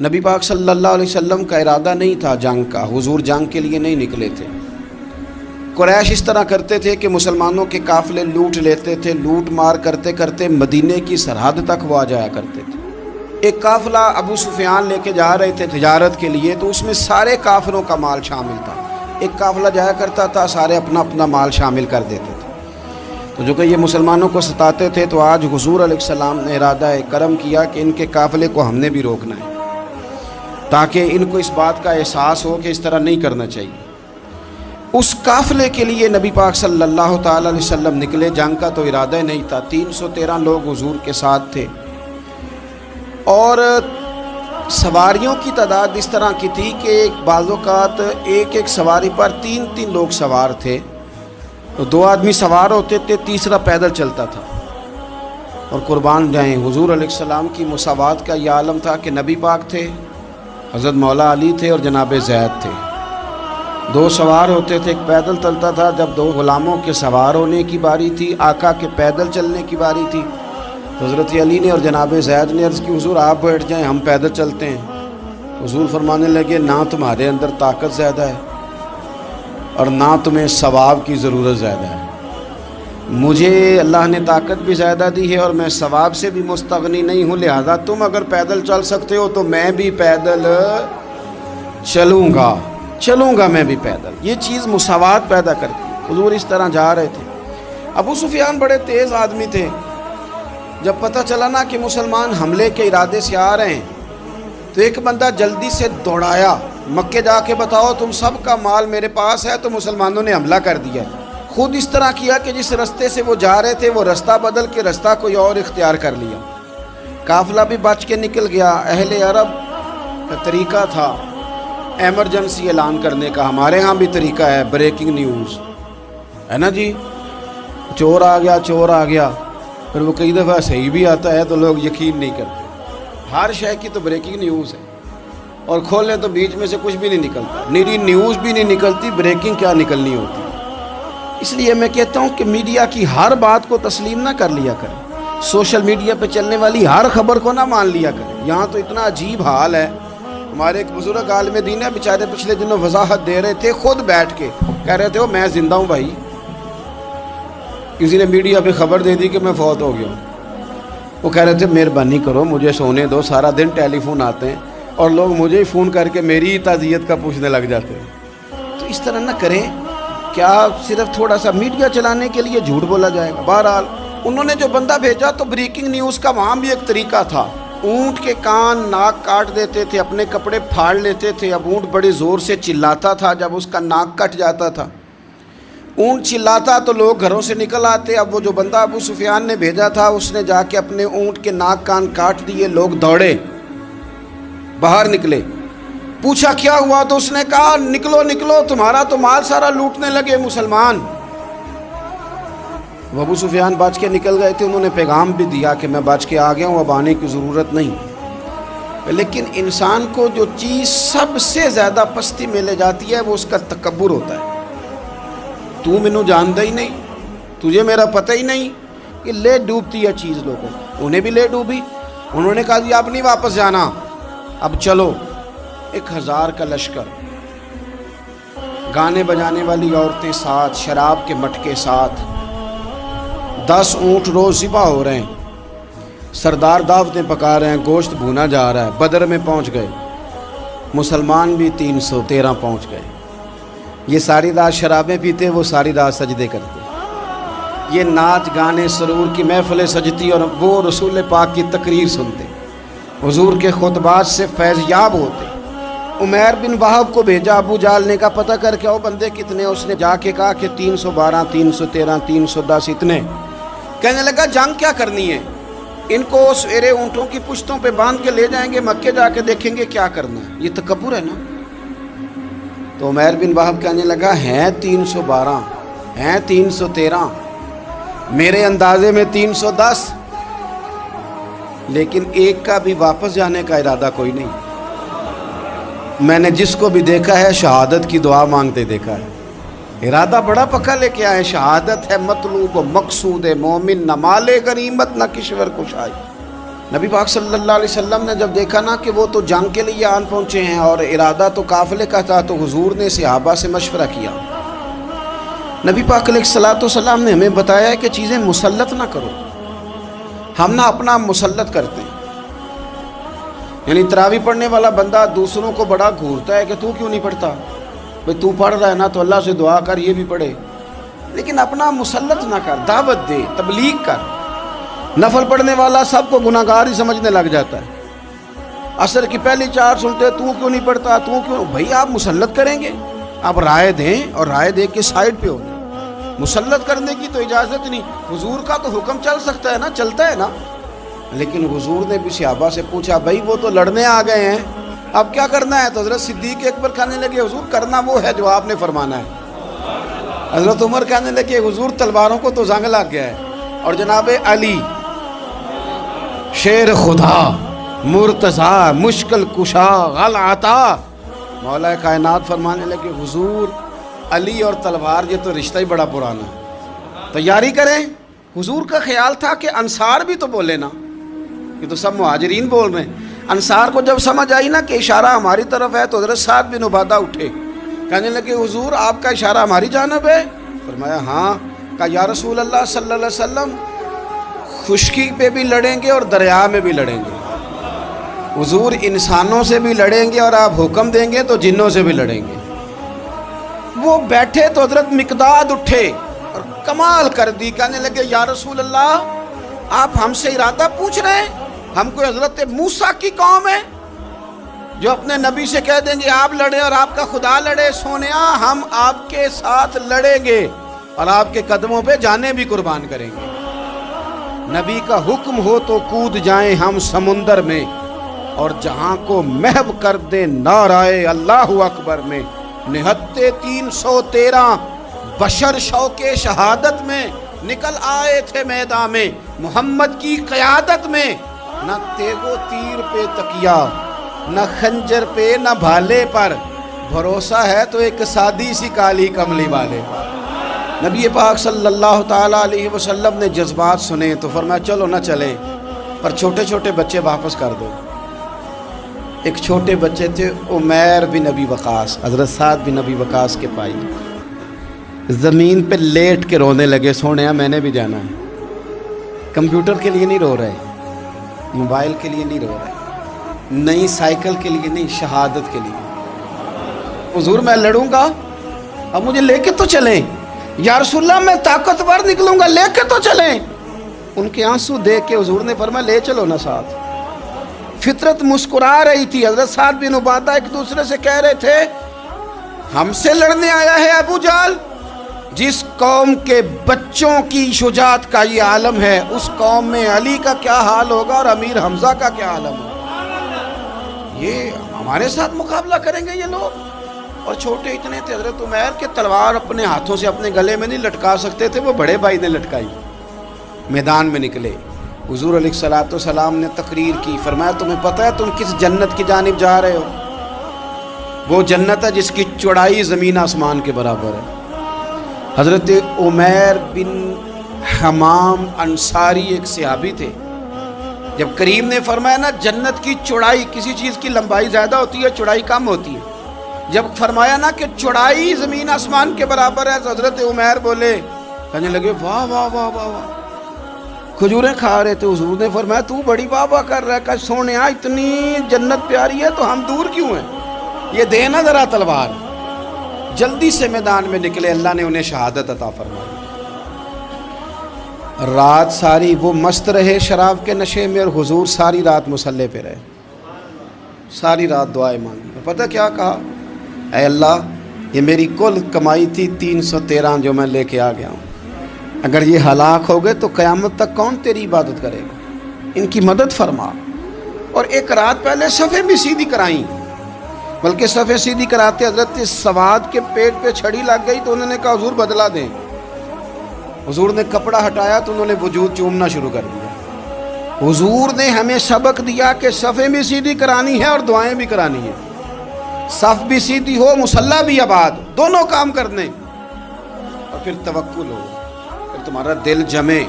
نبی پاک صلی اللہ علیہ وسلم کا ارادہ نہیں تھا جنگ کا، حضور جنگ کے لیے نہیں نکلے تھے۔ قریش اس طرح کرتے تھے کہ مسلمانوں کے قافلے لوٹ لیتے تھے، لوٹ مار کرتے کرتے مدینے کی سرحد تک وہ آ جایا کرتے تھے۔ ایک قافلہ ابو سفیان لے کے جا رہے تھے تجارت کے لیے، تو اس میں سارے کافروں کا مال شامل تھا۔ ایک قافلہ جایا کرتا تھا، سارے اپنا اپنا مال شامل کر دیتے تھے۔ تو جو کہ یہ مسلمانوں کو ستاتے تھے، تو آج حضور علیہ السلام نے ارادہ کرم کیا کہ ان کے قافلے کو ہم نے بھی روکنا ہے، تاکہ ان کو اس بات کا احساس ہو کہ اس طرح نہیں کرنا چاہیے۔ اس قافلے کے لیے نبی پاک صلی اللہ تعالی علیہ وسلم نکلے، جنگ کا تو ارادہ ہی نہیں تھا۔ 313 لوگ حضور کے ساتھ تھے، اور سواریوں کی تعداد اس طرح کی تھی کہ بعض اوقات ایک ایک سواری پر 3 لوگ سوار تھے، تو 2 آدمی سوار ہوتے تھے، تیسرا پیدل چلتا تھا۔ اور قربان جائیں، حضور علیہ السلام کی مساوات کا یہ عالم تھا کہ نبی پاک تھے، حضرت مولا علی تھے اور جناب زید تھے۔ 2 سوار ہوتے تھے، ایک پیدل چلتا تھا۔ جب 2 غلاموں کے سوار ہونے کی باری تھی، آقا کے پیدل چلنے کی باری تھی، تو حضرت علی نے اور جناب زید نے عرض کی، حضور آپ بیٹھ جائیں، ہم پیدل چلتے ہیں۔ حضور فرمانے لگے، نہ تمہارے اندر طاقت زیادہ ہے اور نہ تمہیں ثواب کی ضرورت زیادہ ہے۔ مجھے اللہ نے طاقت بھی زیادہ دی ہے اور میں ثواب سے بھی مستغنی نہیں ہوں، لہذا تم اگر پیدل چل سکتے ہو تو میں بھی پیدل چلوں گا میں بھی پیدل۔ یہ چیز مساوات پیدا کرتی ہے۔ حضور اس طرح جا رہے تھے۔ ابو سفیان بڑے تیز آدمی تھے۔ جب پتہ چلا نا کہ مسلمان حملے کے ارادے سے آ رہے ہیں، تو ایک بندہ جلدی سے دوڑایا، مکے جا کے بتاؤ تم سب کا مال میرے پاس ہے۔ تو مسلمانوں نے حملہ کر دیا۔ خود اس طرح کیا کہ جس رستے سے وہ جا رہے تھے، وہ رستہ بدل کے رستہ کوئی اور اختیار کر لیا۔ قافلہ بھی بچ کے نکل گیا۔ اہل عرب کا طریقہ تھا ایمرجنسی اعلان کرنے کا، ہمارے ہاں بھی طریقہ ہے، بریکنگ نیوز ہے نا جی، چور آ گیا۔ پھر وہ کئی دفعہ صحیح بھی آتا ہے تو لوگ یقین نہیں کرتے۔ ہر شے کی تو بریکنگ نیوز ہے، اور کھولیں تو بیچ میں سے کچھ بھی نہیں نکلتا، نیری نیوز بھی نہیں نکلتی، بریکنگ کیا نکلنی ہوتی۔ اس لیے میں کہتا ہوں کہ میڈیا کی ہر بات کو تسلیم نہ کر لیا کریں، سوشل میڈیا پہ چلنے والی ہر خبر کو نہ مان لیا کریں۔ یہاں تو اتنا عجیب حال ہے، ہمارے ایک بزرگ عالم دین ہے، بیچارے پچھلے دنوں وضاحت دے رہے تھے، خود بیٹھ کے کہہ رہے تھے وہ میں زندہ ہوں بھائی، کسی نے میڈیا پہ خبر دے دی کہ میں فوت ہو گیا ہوں۔ وہ کہہ رہے تھے مہربانی کرو مجھے سونے دو، سارا دن ٹیلی فون آتے ہیں اور لوگ مجھے ہی فون کر کے میری ہی تعزیت کا پوچھنے لگ جاتے ہیں۔ تو اس طرح نہ کریں، کیا صرف تھوڑا سا میڈیا چلانے کے لیے جھوٹ بولا جائے گا؟ بہرحال انہوں نے جو بندہ بھیجا تو بریکنگ نیوز کا وہاں بھی ایک طریقہ تھا۔ اونٹ کے کان ناک کاٹ دیتے تھے، اپنے کپڑے پھاڑ لیتے تھے۔ اب اونٹ بڑے زور سے چلاتا تھا، جب اس کا ناک کٹ جاتا تھا، اونٹ چلاتا تو لوگ گھروں سے نکل آتے۔ اب وہ جو بندہ ابو سفیان نے بھیجا تھا، اس نے جا کے اپنے اونٹ کے ناک کان کاٹ دیے۔ لوگ دوڑے، باہر نکلے، پوچھا کیا ہوا، تو اس نے کہا نکلو تمہارا تو مال سارا لوٹنے لگے مسلمان۔ وہ ابو سفیان بچ کے نکل گئے تھے، انہوں نے پیغام بھی دیا کہ میں بچ کے آ گیا ہوں، اب آنے کی ضرورت نہیں۔ لیکن انسان کو جو چیز سب سے زیادہ پستی میں لے جاتی ہے وہ اس کا تکبر ہوتا ہے۔ تو مینوں جاندا ہی نہیں، تجھے میرا پتہ ہی نہیں، کہ لے ڈوبتی ہے چیز لوگوں۔ انہیں بھی لے ڈوبی، انہوں نے کہا جی اب نہیں واپس جانا، اب چلو۔ 1000 کا لشکر، گانے بجانے والی عورتیں ساتھ، شراب کے مٹکے ساتھ، 10 اونٹ روز ذبح ہو رہے ہیں، سردار دعوتیں پکا رہے ہیں، گوشت بھونا جا رہا ہے۔ بدر میں پہنچ گئے، مسلمان بھی 313 پہنچ گئے۔ یہ ساری رات شرابیں پیتے، وہ ساری رات سجدے کرتے، یہ ناچ گانے سرور کی محفلیں سجتی، اور وہ رسول پاک کی تقریر سنتے، حضور کے خطبات سے فیض یاب ہوتے۔ عمیر بن وہب کو بھیجا ابو جہل نے کہا پتہ کر کے آؤ بندے کتنے۔ اس نے جا کے کہا کہ 312 313 310 اتنے۔ کہنے لگا جنگ کیا کرنی ہے، ان کو سویرے اونٹوں کی پشتوں پہ باندھ کے لے جائیں گے، مکے جا کے دیکھیں گے کیا کرنا ہے۔ یہ تکبر ہے نا۔ تو عمیر بن وہب کہنے لگا ہیں 312 ہیں 313، میرے اندازے میں 310، لیکن ایک کا بھی واپس جانے کا ارادہ کوئی نہیں۔ میں نے جس کو بھی دیکھا ہے شہادت کی دعا مانگتے دیکھا ہے، ارادہ بڑا پکا لے کے آئے، شہادت ہے مطلوب و مقصود مومن، نہ مال غنیمت نہ کشور کشائی۔ نبی پاک صلی اللہ علیہ وسلم نے جب دیکھا نا کہ وہ تو جنگ کے لیے آن پہنچے ہیں اور ارادہ تو قافلے کا تھا، تو حضور نے صحابہ سے مشورہ کیا. نبی پاک علیہ الصلوۃ والسلام نے ہمیں بتایا ہے کہ چیزیں مسلط نہ کرو. ہم نہ اپنا مسلط کرتے ہیں، یعنی تراویح پڑھنے والا بندہ دوسروں کو بڑا گھورتا ہے کہ تو کیوں نہیں پڑھتا، بھئی تو پڑھ رہا ہے نا تو اللہ سے دعا کر یہ بھی پڑھے، لیکن اپنا مسلط نہ کر، دعوت دے، تبلیغ کر. نفل پڑھنے والا سب کو گناہگار ہی سمجھنے لگ جاتا ہے. عصر کی پہلی 4 سنتے تو کیوں نہیں پڑھتا، تو کیوں. بھئی آپ مسلط کریں گے، آپ رائے دیں اور رائے دے کے سائڈ پہ ہو جائیں. مسلط کرنے کی تو اجازت نہیں. حضور کا تو حکم چل سکتا ہے نا، چلتا ہے نا. لیکن حضور نے بھی صحابہ سے پوچھا بھائی وہ تو لڑنے آ گئے ہیں، اب کیا کرنا ہے؟ تو حضرت صدیق اکبر کہنے لگے حضور کرنا وہ ہے جو آپ نے فرمانا ہے. حضرت عمر کہنے لگے حضور تلواروں کو تو زنگ لگ گیا ہے. اور جناب علی شیر خدا مرتضیٰ مشکل کشا غل عطا مولا کائنات فرمانے لگے حضور علی اور تلوار یہ تو رشتہ ہی بڑا پرانا ہے، تیاری کریں. حضور کا خیال تھا کہ انصار بھی تو بولے نا، یہ تو سب مہاجرین بول رہے ہیں. انصار کو جب سمجھ آئی نا کہ اشارہ ہماری طرف ہے تو حضرت سعد بن عبادہ اٹھے، کہنے لگے حضور آپ کا اشارہ ہماری جانب ہے؟ فرمایا ہاں. کہا یا رسول اللہ صلی اللہ علیہ وسلم خشکی پہ بھی لڑیں گے اور دریا میں بھی لڑیں گے. حضور انسانوں سے بھی لڑیں گے اور آپ حکم دیں گے تو جنوں سے بھی لڑیں گے. وہ بیٹھے تو حضرت مقداد اٹھے اور کمال کر دی، کہنے لگے یا رسول اللہ آپ ہم سے ارادہ پوچھ رہے ہیں؟ ہم کوئی حضرت موسیٰ کی قوم ہے جو اپنے نبی سے کہہ دیں گے آپ لڑیں اور آپ کا خدا لڑے؟ سونیا ہم آپ کے ساتھ لڑیں گے اور آپ کے قدموں پہ جانیں بھی قربان کریں گے. نبی کا حکم ہو تو کود جائیں ہم سمندر میں اور جہاں کو محو کر دے نعرہ اللہ اکبر میں. نہتے 313 بشر شوق شہادت میں نکل آئے تھے میدان میں محمد کی قیادت میں. نہ تیغ و تیر پہ تکیہ، نہ خنجر پہ، نہ بھالے پر، بھروسہ ہے تو ایک سادی سی کالی کملی والے. نبی پاک صلی اللہ تعالیٰ علیہ وسلم نے جذبات سنے تو فرمایا چلو نہ چلیں پر چھوٹے چھوٹے بچے واپس کر دو. ایک چھوٹے بچے تھے عمیر بن ابی وقاص، حضرت سعد بن ابی وقاص کے بھائی، زمین پہ لیٹ کے رونے لگے سونیا میں نے بھی جانا ہے. کمپیوٹر کے لیے نہیں رو رہے، موبائل کے لیے نہیں رو رہے، نئی سائیکل کے لیے نہیں، شہادت کے لیے. حضور میں لڑوں گا اب مجھے لے کے تو چلیں. یا رسول اللہ میں طاقتور نکلوں گا، لے کے تو چلیں. ان کے آنسو دیکھ کے حضور نے فرمایا لے چلو نا ساتھ. فطرت مسکرا رہی تھی. حضرت سعد بن عبادہ ایک دوسرے سے کہہ رہے تھے ہم سے لڑنے آیا ہے ابو جہل، جس قوم کے بچوں کی شجاعت کا یہ عالم ہے اس قوم میں علی کا کیا حال ہوگا اور امیر حمزہ کا کیا عالم ہوگا. یہ ہمارے ساتھ مقابلہ کریں گے یہ لوگ. اور چھوٹے اتنے تھے حضرت عمیر کے تلوار اپنے ہاتھوں سے اپنے گلے میں نہیں لٹکا سکتے تھے، وہ بڑے بھائی نے لٹکائی. میدان میں نکلے، حضور علیہ الصلوۃ والسلام نے تقریر کی. فرمایا تمہیں پتہ ہے تم کس جنت کی جانب جا رہے ہو؟ وہ جنت ہے جس کی چوڑائی زمین آسمان کے برابر ہے. حضرت عمیر بن حمام انصاری ایک صحابی تھے. جب کریم نے فرمایا نا جنت کی چوڑائی، کسی چیز کی لمبائی زیادہ ہوتی ہے چوڑائی کم ہوتی ہے، جب فرمایا نا کہ چوڑائی زمین آسمان کے برابر ہے تو حضرت عمیر بولے، کہنے لگے واہ واہ واہ واہ واہ. کھجوریں کھا رہے تھے. حضور نے فرمایا تو بڑی واہ واہ کر رہا ہے. کہ سونیا اتنی جنت پیاری ہے تو ہم دور کیوں ہیں؟ یہ دے نا ذرا تلوار. جلدی سے میدان میں نکلے، اللہ نے انہیں شہادت عطا فرمائی. رات ساری وہ مست رہے شراب کے نشے میں اور حضور ساری رات مصلی پہ رہے، ساری رات دعائیں مانگی. پتہ کیا کہا؟ اے اللہ یہ میری کل کمائی تھی 313 جو میں لے کے آ گیا ہوں، اگر یہ ہلاک ہو گئے تو قیامت تک کون تیری عبادت کرے گا؟ ان کی مدد فرما. اور ایک رات پہلے صفیں بھی سیدھی کرائیں، بلکہ صفیں سیدھی کراتے حضرت سواد کے پیٹ پہ چھڑی لگ گئی تو انہوں نے کہا حضور بدلا دیں. حضور نے کپڑا ہٹایا تو انہوں نے وجود چومنا شروع کر دیا. حضور نے ہمیں سبق دیا کہ صفیں بھی سیدھی کرانی ہے اور دعائیں بھی کرانی ہیں. صف بھی سیدھی ہو، مصلی بھی آباد، دونوں کام کرنے. اور پھر توکل ہو، پھر تمہارا دل جمے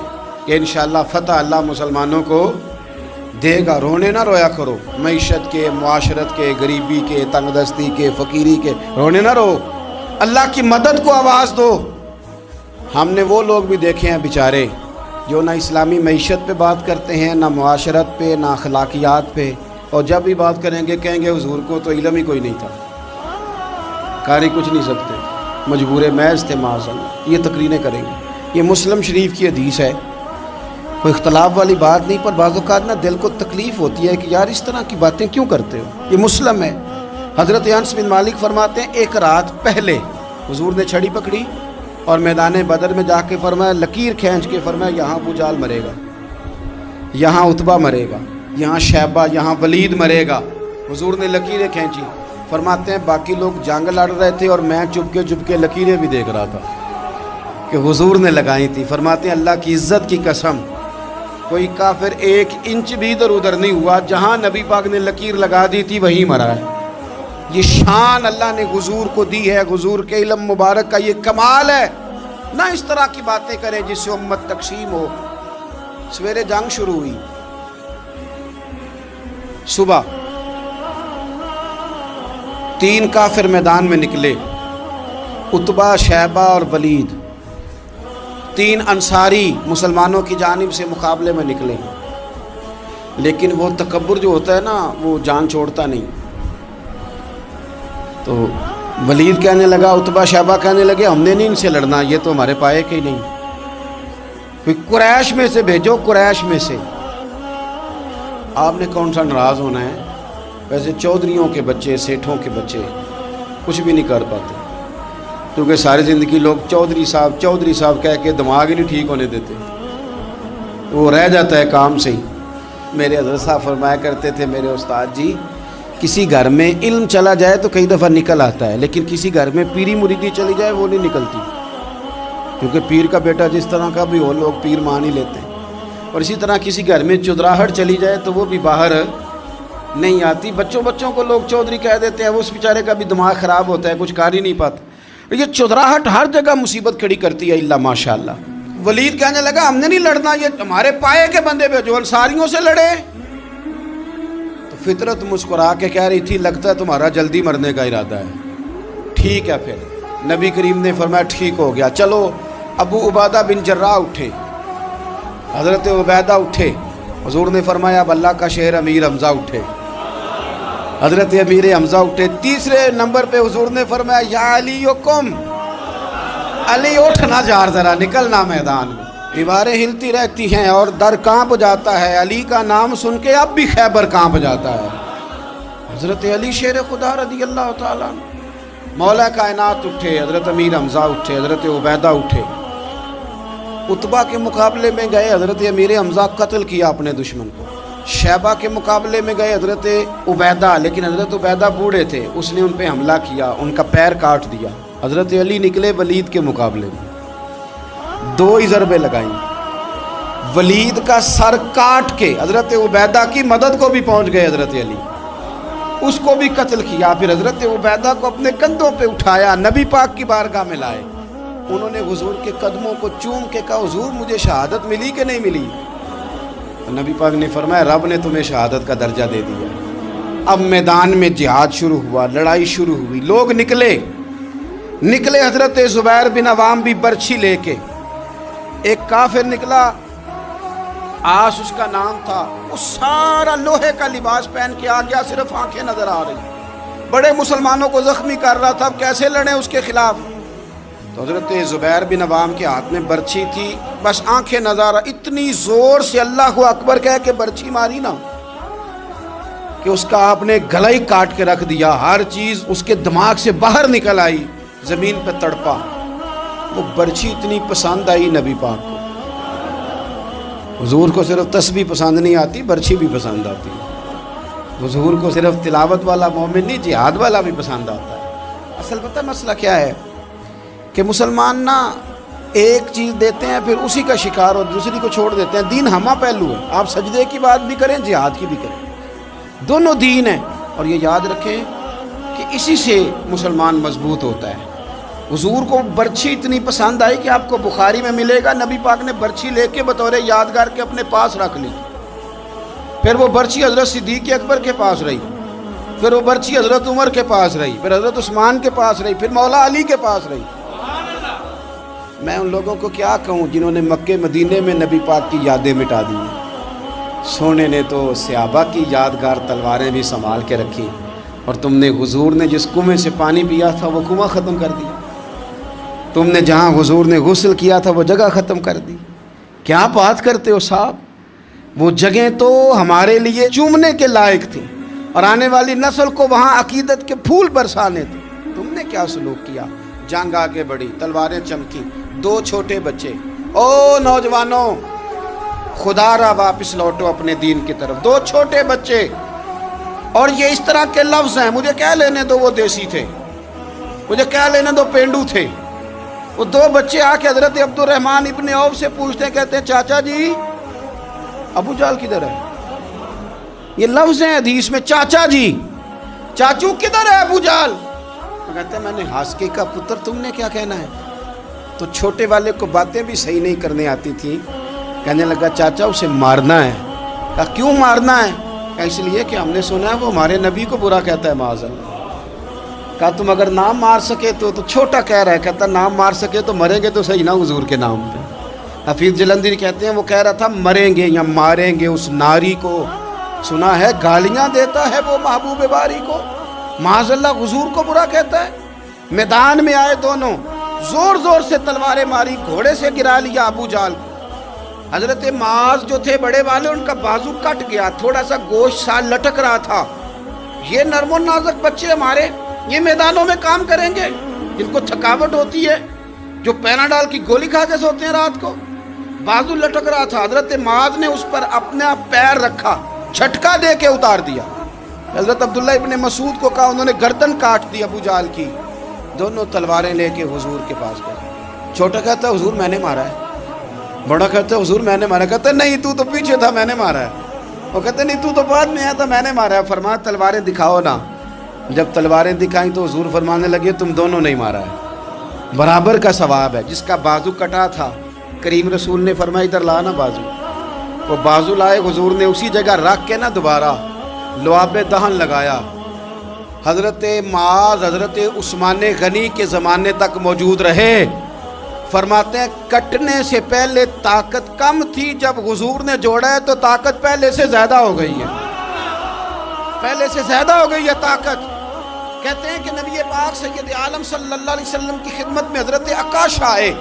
کہ انشاءاللہ فتح اللہ مسلمانوں کو دے گا. رونے نہ رویا کرو, معیشت کے, معاشرت کے, غریبی کے, تنگ دستی کے, فقیری کے رونے نہ رو. اللہ کی مدد کو آواز دو. ہم نے وہ لوگ بھی دیکھے ہیں بیچارے جو نہ اسلامی معیشت پہ بات کرتے ہیں, نہ معاشرت پہ, نہ اخلاقیات پہ, اور جب بھی بات کریں گے کہیں گے حضور کو تو علم ہی کوئی نہیں تھا, قاری کچھ نہیں سکتے, مجبور محض تھے معاذ اللہ. یہ تقریریں کریں گے. یہ مسلم شریف کی حدیث ہے, کوئی اختلاف والی بات نہیں, پر بعض اوقات نا دل کو تکلیف ہوتی ہے کہ یار اس طرح کی باتیں کیوں کرتے ہو. یہ مسلم ہے. حضرت انس بن مالک فرماتے ہیں ایک رات پہلے حضور نے چھڑی پکڑی اور میدان بدر میں جا کے فرمایا, لکیر کھینچ کے فرمایا یہاں ابو جہل مرے گا, یہاں عتبہ مرے گا, یہاں شیبہ, یہاں ولید مرے گا. حضور نے لکیریں کھینچی. فرماتے ہیں باقی لوگ جنگ لڑ رہے تھے اور میں چپ کے لکیریں بھی دیکھ رہا تھا کہ حضور نے لگائی تھی. فرماتے ہیں اللہ کی عزت کی قسم کوئی کافر ایک انچ بھی ادھر ادھر نہیں ہوا, جہاں نبی پاک نے لکیر لگا دی تھی وہیں مرا ہے. یہ شان اللہ نے حضور کو دی ہے, حضور کے علم مبارک کا یہ کمال ہے. نہ اس طرح کی باتیں کریں جس سے امت تقسیم ہو. سویرے جنگ شروع ہوئی, صبح 3 کافر میدان میں نکلے, عتبہ, شیبہ اور ولید. 3 انصاری مسلمانوں کی جانب سے مقابلے میں نکلے, لیکن وہ تکبر جو ہوتا ہے نا وہ جان چھوڑتا نہیں. تو ولید کہنے لگا, عتبہ شیبہ کہنے لگے ہم نے نہیں ان سے لڑنا, یہ تو ہمارے پائے کے ہی نہیں, کوئی قریش میں سے بھیجو, قریش میں سے. آپ نے کون سا ناراض ہونا ہے, ویسے چودھریوں کے بچے, سیٹھوں کے بچے کچھ بھی نہیں کر پاتے, کیونکہ ساری زندگی لوگ چودھری صاحب کہہ کے دماغ ہی نہیں ٹھیک ہونے دیتے, وہ رہ جاتا ہے کام سے ہی. میرے حضرت صاحب فرمایا کرتے تھے, میرے استاد جی, کسی گھر میں علم چلا جائے تو کئی دفعہ نکل آتا ہے, لیکن کسی گھر میں پیری مریدی چلی جائے وہ نہیں نکلتی, کیونکہ پیر کا بیٹا جس طرح کا بھی ہو لوگ پیر مان ہی لیتے ہیں. اور اسی طرح کسی گھر میں چودراہٹ چلی جائے تو وہ بھی باہر نہیں آتی. بچوں کو لوگ چودھری کہہ دیتے ہیں, وہ اس بیچارے کا بھی دماغ خراب ہوتا ہے, کچھ کر ہی نہیں پاتا. یہ چودراہٹ ہر جگہ مصیبت کھڑی کرتی ہے الا ماشاء اللہ. ولید کہنے لگا ہم نے نہیں لڑنا, یہ ہمارے پائے کے بندے پہ جو انصاریوں سے لڑے. تو فطرت مسکرا کے کہہ رہی تھی لگتا ہے تمہارا جلدی مرنے کا ارادہ ہے. ٹھیک ہے, پھر نبی کریم نے فرمایا ٹھیک ہو گیا, چلو. ابو عبیدہ بن جراح اٹھے, حضرت عبیدہ اٹھے. حضور نے فرمایا اب اللہ کا شہر امیر حمزہ اٹھے. حضرت امیر حمزہ اٹھے. تیسرے نمبر پہ حضور نے فرمایا یا علی کم, علی اٹھنا جار, ذرا نکلنا میدان میں. دیواریں ہلتی رہتی ہیں اور در کانپ جاتا ہے, علی کا نام سن کے اب بھی خیبر کانپ جاتا ہے. حضرت علی شیر خدا رضی اللہ تعالیٰ, مولا کائنات اٹھے, حضرت امیر حمزہ اٹھے, حضرت عبیدہ اٹھے. عتبہ کے مقابلے میں گئے, حضرت امیر حمزہ قتل کیا اپنے دشمن کو. شیبہ کے مقابلے میں گئے حضرت عبیدہ, لیکن حضرت عبیدہ بوڑھے تھے, اس نے ان پہ حملہ کیا, ان کا پیر کاٹ دیا. حضرت علی نکلے ولید کے مقابلے میں, 2 ہی ضربیں لگائیں, ولید کا سر کاٹ کے حضرت عبیدہ کی مدد کو بھی پہنچ گئے حضرت علی, اس کو بھی قتل کیا. پھر حضرت عبیدہ کو اپنے کندھوں پہ اٹھایا, نبی پاک کی بارگاہ میں لائے. انہوں نے حضور کے قدموں کو چوم کے کہا حضور مجھے شہادت ملی کہ نہیں ملی؟ نبی پاک نے فرمایا رب نے تمہیں شہادت کا درجہ دے دیا. اب میدان میں جہاد شروع ہوا, لڑائی شروع ہوئی, لوگ نکلے. حضرت زبیر بن عوام بھی برچھی لے کے. ایک کافر نکلا, آس اس کا نام تھا, وہ سارا لوہے کا لباس پہن کے آ گیا, صرف آنکھیں نظر آ رہی, بڑے مسلمانوں کو زخمی کر رہا تھا. اب کیسے لڑیں اس کے خلاف؟ تو حضرت زبیر بن عوام کے ہاتھ میں برچھی تھی, بس آنکھیں نظر, اتنی زور سے اللہ اکبر کہہ کے برچھی ماری نا کہ اس کا آپ نے گلا ہی کاٹ کے رکھ دیا. ہر چیز اس کے دماغ سے باہر نکل آئی, زمین پہ تڑپا. وہ برچھی اتنی پسند آئی نبی پاک کو. حضور کو صرف تسبیح پسند نہیں آتی, برچھی بھی پسند آتی. حضور کو صرف تلاوت والا مومن نہیں, جہاد والا بھی پسند آتا ہے. اصل پتہ مسئلہ کیا ہے کہ مسلمان نا ایک چیز دیتے ہیں پھر اسی کا شکار اور دوسری کو چھوڑ دیتے ہیں. دین ہمہ پہلو ہے, آپ سجدے کی بات بھی کریں, جہاد کی بھی کریں, دونوں دین ہیں. اور یہ یاد رکھیں کہ اسی سے مسلمان مضبوط ہوتا ہے. حضور کو برچھی اتنی پسند آئی کہ آپ کو بخاری میں ملے گا, نبی پاک نے برچھی لے کے بطور یادگار کے اپنے پاس رکھ لی. پھر وہ برچی حضرت صدیق اکبر کے پاس رہی، پھر وہ برچی حضرت عمر کے پاس رہی، پھر حضرت عثمان کے پاس رہی، پھر مولا علی کے پاس رہی۔ میں ان لوگوں کو کیا کہوں جنہوں نے مکے مدینے میں نبی پاک کی یادیں مٹا دی ہیں۔ سونے نے تو صحابہ کی یادگار تلواریں بھی سنبھال کے رکھی، اور تم نے حضور نے جس کنویں سے پانی پیا تھا وہ کنواں ختم کر دیا، تم نے جہاں حضور نے غسل کیا تھا وہ جگہ ختم کر دی۔ کیا بات کرتے ہو صاحب، وہ جگہیں تو ہمارے لیے چومنے کے لائق تھیں اور آنے والی نسل کو وہاں عقیدت کے پھول برسانے تھے۔ تم نے کیا سلوک کیا؟ جنگ آگے بڑھی، تلواریں چمکی، 2 چھوٹے بچے۔ او نوجوانوں، خدا را واپس لوٹو اپنے دین کی طرف۔ 2 چھوٹے بچے، اور یہ اس طرح کے لفظ ہیں، مجھے کیا لینے دو وہ دیسی تھے، مجھے کیا لینے دو پینڈو تھے۔ وہ 2 بچے آ کے حضرت عبد الرحمن ابن عوف سے پوچھتے ہیں، کہتے ہیں چاچا جی ابو جہل کدھر ہے؟ یہ لفظ ہیں حدیث میں، چاچا جی، چاچو کدھر ہے ابو جہل؟ وہ کہتے ہیں میں نے ہاسکی کا پتر، تم نے کیا کہنا ہے؟ تو چھوٹے والے کو باتیں بھی صحیح نہیں کرنے آتی تھی، کہنے لگا چاچا اسے مارنا ہے۔ کہا کیوں مارنا ہے؟ کہا اس لیے کہ ہم نے سنا ہے وہ ہمارے نبی کو برا کہتا ہے معاذ اللہ۔ کہا تم اگر نام مار سکے تو چھوٹا کہہ رہا ہے، کہتا نام مار سکے تو مریں گے تو صحیح نا حضور کے نام پہ۔ حفیظ جلندری کہتے ہیں وہ کہہ رہا تھا مریں گے یا ماریں گے اس ناری کو، سنا ہے گالیاں دیتا ہے وہ محبوب باری کو، معاذ اللہ حضور کو برا کہتا ہے۔ میدان میں آئے دونوں، زور زور سے تلواریں ماری، گھوڑے سے گرا لیا ابو جہل کو۔ حضرت معاذ جو تھے بڑے والے، ان کا بازو کٹ گیا، تھوڑا سا گوشت سا لٹک رہا تھا۔ یہ نرم و نازک بچے ہمارے، یہ میدانوں میں کام کریں گے؟ جن کو تھکاوٹ ہوتی ہے، جو پیناڈال کی گولی کھا کے سوتے ہیں رات کو، بازو لٹک رہا تھا۔ حضرت معاذ نے اس پر اپنا پیر رکھا، جھٹکا دے کے اتار دیا۔ حضرت عبداللہ ابن مسعود کو کہا، انہوں نے گردن کاٹ دی ابو جہل کی۔ دونوں تلواریں لے کے حضور کے پاس گئے۔ چھوٹا کہتا ہے حضور میں نے مارا ہے، بڑا کہتا ہے حضور میں نے مارا ہے۔ کہتا ہے نہیں تو پیچھے تھا، میں نے مارا ہے۔ وہ کہتے نہیں تو بعد میں آیا تھا، میں نے مارا ہے۔ فرمایا تلواریں دکھاؤ نا۔ جب تلواریں دکھائیں تو حضور فرمانے لگے تم دونوں نہیں مارا ہے، برابر کا ثواب ہے۔ جس کا بازو کٹا تھا کریم رسول نے فرمایا ادھر لانا بازو، وہ بازو لائے، حضور نے اسی جگہ رکھ کے نا دوبارہ لعاب دہن لگایا۔ حضرت معاذ حضرت عثمان غنی کے زمانے تک موجود رہے۔ فرماتے ہیں کٹنے سے پہلے طاقت کم تھی، جب حضور نے جوڑا ہے تو طاقت پہلے سے زیادہ ہو گئی ہے، پہلے سے زیادہ ہو گئی ہے طاقت۔ کہتے ہیں کہ نبی پاک سید عالم صلی اللہ علیہ وسلم کی خدمت میں حضرت عکاش آئے،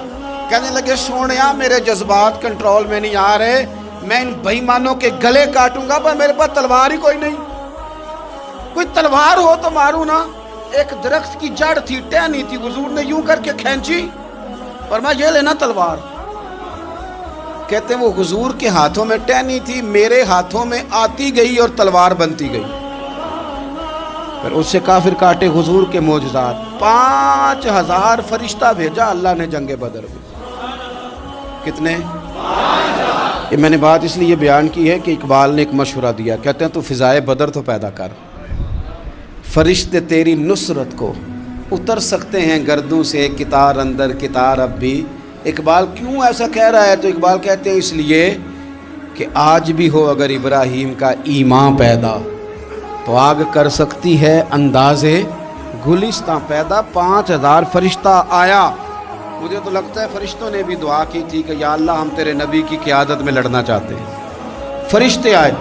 کہنے لگے سونیا میرے جذبات کنٹرول میں نہیں آ رہے، میں ان بے ایمانوں کے گلے کاٹوں گا، پر میرے پاس تلوار ہی کوئی نہیں، کوئی تلوار ہو تو ماروں نا۔ ایک درخت کی جڑ تھی، ٹہنی تھی، حضور نے یوں کر کے کھینچی، فرمایا یہ لینا تلوار۔ کہتے ہیں وہ حضور کے ہاتھوں میں ٹہنی تھی، میرے ہاتھوں میں آتی گئی اور تلوار بنتی گئی۔ پھر اس سے کافر کاٹے حضور کے معجزات۔ 5000 فرشتہ بھیجا اللہ نے جنگ بدر میں۔ کتنے؟ یہ میں نے بات اس لیے بیان کی ہے کہ اقبال نے ایک مشورہ دیا، کہتے ہیں تو فضائے بدر تو پیدا کر، فرشتے تیری نصرت کو اتر سکتے ہیں گردوں سے، کتار اندر کتار اب بھی۔ اقبال کیوں ایسا کہہ رہا ہے؟ تو اقبال کہتے ہیں اس لیے کہ آج بھی ہو اگر ابراہیم کا ایمان پیدا تو آگ کر سکتی ہے انداز گلستاں پیدا۔ 5000 فرشتہ آیا۔ مجھے تو لگتا ہے فرشتوں نے بھی دعا کی تھی کہ یا اللہ ہم تیرے نبی کی قیادت میں لڑنا چاہتے ہیں۔ فرشتے آئے،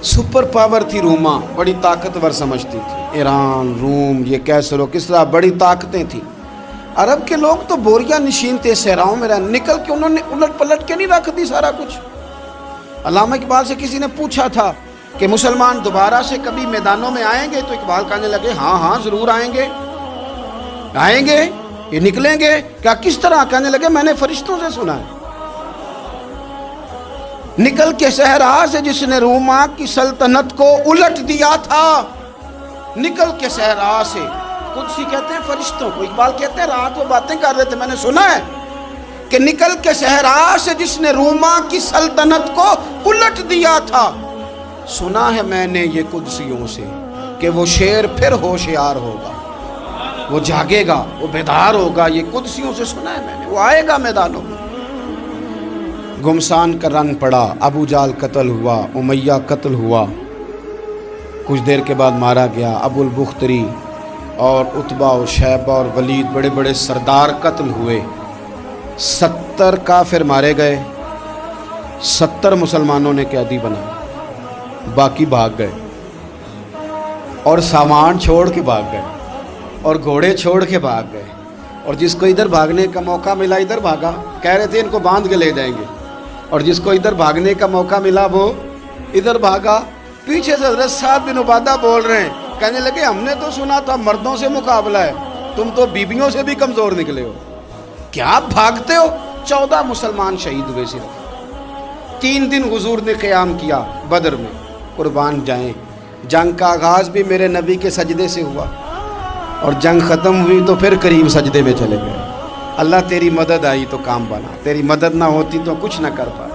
سپر پاور تھی روما، بڑی طاقتور سمجھتی تھی، ایران، روم، یہ کیسر و کسرا، بڑی طاقتیں تھیں۔ عرب کے لوگ تو بوریا نشین تھے، صحراؤں میں نکل کے انہوں نے الٹ پلٹ کے نہیں رکھ دی سارا کچھ۔ علامہ اقبال سے کسی نے پوچھا تھا کہ مسلمان دوبارہ سے کبھی میدانوں میں آئیں گے؟ تو اقبال کہنے لگے ہاں ہاں ضرور آئیں گے، آئیں گے، یہ نکلیں گے۔ کیا کس طرح؟ کہنے لگے میں نے فرشتوں سے سنا ہے، نکل کے صحرا سے جس نے روما کی سلطنت کو الٹ دیا تھا، نکل کے صحرا سے۔ قدسی کہتے ہیں فرشتوں کو، اقبال کہتے ہیں رات وہ باتیں کر رہے تھے میں نے سنا ہے کہ نکل کے صحرا سے جس نے روما کی سلطنت کو الٹ دیا تھا، سنا ہے میں نے یہ قدسیوں سے کہ وہ شیر پھر ہوشیار ہوگا، وہ جاگے گا، وہ بیدار ہوگا۔ یہ قدسیوں سے سنا ہے میں نے، وہ آئے گا میدانوں میں۔ گمسان کا رنگ پڑا، ابو جال قتل ہوا، امیہ قتل ہوا، کچھ دیر کے بعد مارا گیا، ابو البختری اور عتبہ و شیبہ اور ولید بڑے بڑے سردار قتل ہوئے، 70 کافر مارے گئے، 70 مسلمانوں نے قیدی بنا، باقی بھاگ گئے اور سامان چھوڑ کے بھاگ گئے اور گھوڑے چھوڑ کے بھاگ گئے، اور جس کو ادھر بھاگنے کا موقع ملا ادھر بھاگا، کہہ رہے تھے ان کو باندھ کے لے جائیں گے، اور جس کو ادھر بھاگنے کا موقع ملا وہ ادھر بھاگا۔ پیچھے سے حضرت سعد بن عبادہ بول رہے ہیں، کہنے لگے ہم نے تو سنا تھا مردوں سے مقابلہ ہے، تم تو بیویوں سے بھی کمزور نکلے ہو، کیا بھاگتے ہو؟ 14 مسلمان شہید ہوئے صرف، 3 دن حضور نے قیام کیا بدر میں، قربان جائیں۔ جنگ کا آغاز بھی میرے نبی کے سجدے سے ہوا، اور جنگ ختم ہوئی تو پھر کریم سجدے میں چلے گئے۔ اللہ تیری مدد آئی تو کام بنا، تیری مدد نہ ہوتی تو کچھ نہ کر پاتا۔